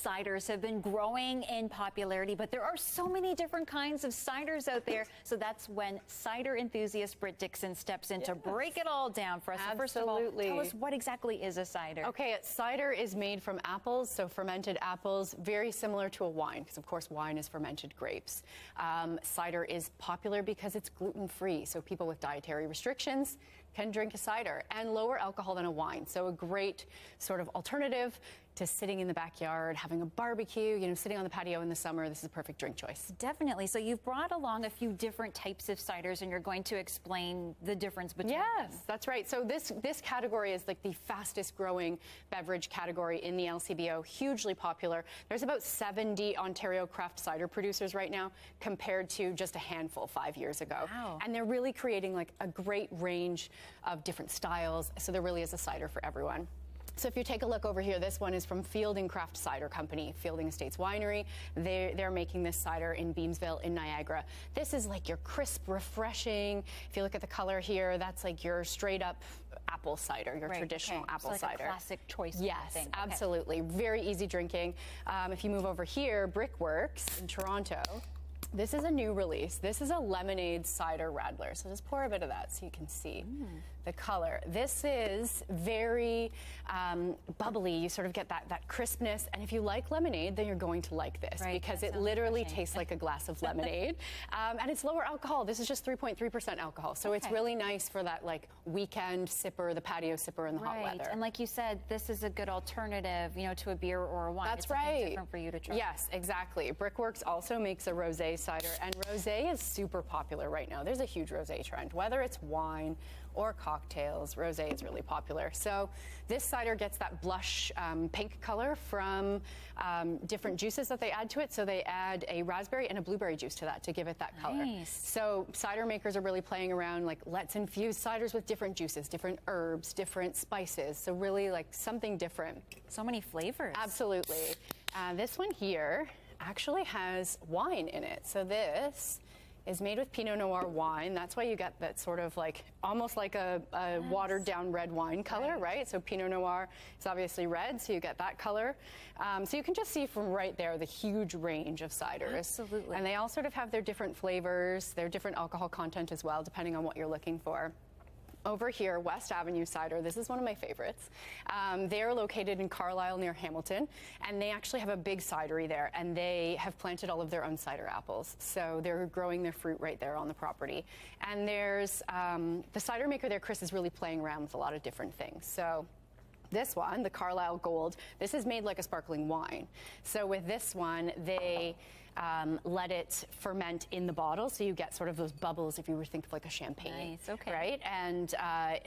ciders have been growing in popularity, but there are so many different kinds of ciders out there. So that's when cider enthusiast Britt Dixon steps in to break it all down for us. So first of all, tell us what exactly is a cider? Okay, cider is made from apples, so fermented apples, very similar to a wine, because of course wine is fermented grapes. Cider is popular because it's gluten-free, so people with dietary restrictions can drink a cider, and lower alcohol than a wine. So a great sort of alternative to sitting in the backyard, having a barbecue, you know, sitting on the patio in the summer. This is a perfect drink choice. Definitely. So you've brought along a few different types of ciders, and you're going to explain the difference between them. Yes, that's right. So this category is like the fastest growing beverage category in the LCBO, hugely popular. There's about 70 Ontario craft cider producers right now, compared to just a handful 5 years ago. Wow. And they're really creating like a great range of different styles. So there really is a cider for everyone. So if you take a look over here, this one is from Fielding Craft Cider Company, Fielding Estates Winery. They're making this cider in Beamsville in Niagara. This is like your crisp, refreshing. If you look at the color here, that's like your straight up apple cider, your traditional apple so like cider. A classic choice. Yes, thing. absolutely. Very easy drinking. If you move over here, Brickworks in Toronto. This is a new release. This is a lemonade cider radler. So just pour a bit of that so you can see the color. This is very bubbly. You sort of get that crispness. And if you like lemonade, then you're going to like this, because it literally tastes like a glass of lemonade. And it's lower alcohol. This is just 3.3% alcohol. So it's really nice for that like weekend sipper, the patio sipper in the hot weather. And like you said, this is a good alternative, you know, to a beer or a wine. That's it's different for you to try. Yes, exactly. Brickworks also makes a rosé cider, and rosé is super popular right now. There's a huge rosé trend, whether it's wine or cocktails. Rosé is really popular. So this cider gets that blush pink color from different juices that they add to it. So they add a raspberry and a blueberry juice to that to give it that color. So cider makers are really playing around, like, let's infuse ciders with different juices, different herbs, different spices. So really like something different. So many flavors. Absolutely. This one here actually has wine in it. So this is made with Pinot Noir wine. That's why you get that sort of like, almost like a watered down red wine color, right? So Pinot Noir is obviously red, so you get that color. So you can just see from right there the huge range of ciders. Absolutely. And they all sort of have their different flavors, their different alcohol content as well, depending on what you're looking for. Over here, West Avenue Cider, this is one of my favorites. They are located in Carlisle near Hamilton, and they actually have a big cidery there, and they have planted all of their own cider apples. So they're growing their fruit right there on the property. And there's, the cider maker there, Chris, is really playing around with a lot of different things. So this one, the Carlisle Gold, this is made like a sparkling wine. So with this one, they let it ferment in the bottle, so you get sort of those bubbles if you were to think of like a champagne. Nice, okay. Right? And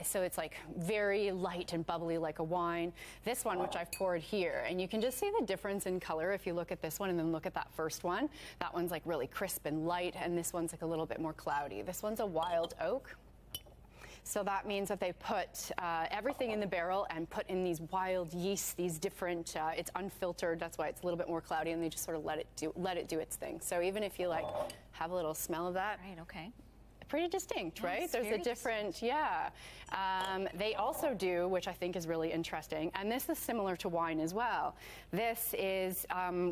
so it's like very light and bubbly like a wine. This one, which I've poured here, and you can just see the difference in color if you look at this one and then look at that first one. That one's like really crisp and light, and this one's like a little bit more cloudy. This one's a wild oak. So that means that they put everything in the barrel and put in these wild yeasts, these different, it's unfiltered, that's why it's a little bit more cloudy, and they just sort of let it do its thing. So even if you like have a little smell of that. Right, okay. Pretty distinct, right? Yes, There's a different, they also do, which I think is really interesting, and this is similar to wine as well. This is,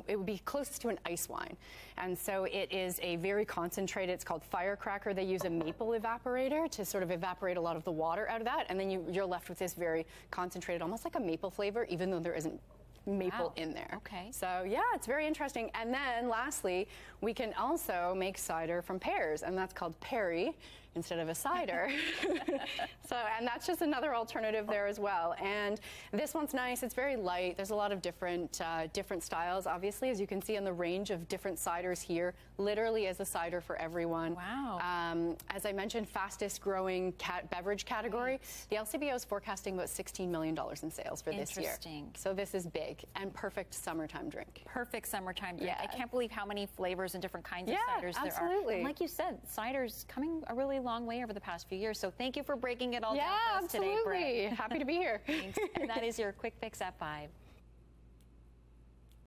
it would be closest to an ice wine. And so it is a very concentrated, it's called firecracker. They use a maple evaporator to sort of evaporate a lot of the water out of that, and then you're left with this very concentrated, almost like a maple flavor, even though there isn't maple in there. Okay. So yeah, it's very interesting. And then lastly, we can also make cider from pears, and that's called perry instead of a cider. And that's just another alternative there as well. And this one's nice. It's very light. There's a lot of different different styles, obviously, as you can see in the range of different ciders here. Literally is a cider for everyone. Wow. As I mentioned, fastest growing beverage category. The LCBO is forecasting about $16 million in sales for this year. Interesting. So this is big and perfect summertime drink. Perfect summertime drink. Yeah. I can't believe how many flavors and different kinds of ciders there are. Absolutely. And like you said, cider's coming a really long way over the past few years. So thank you for breaking it all down for us today, Britt. Happy to be here. Thanks. And that is your Quick Fix at 5.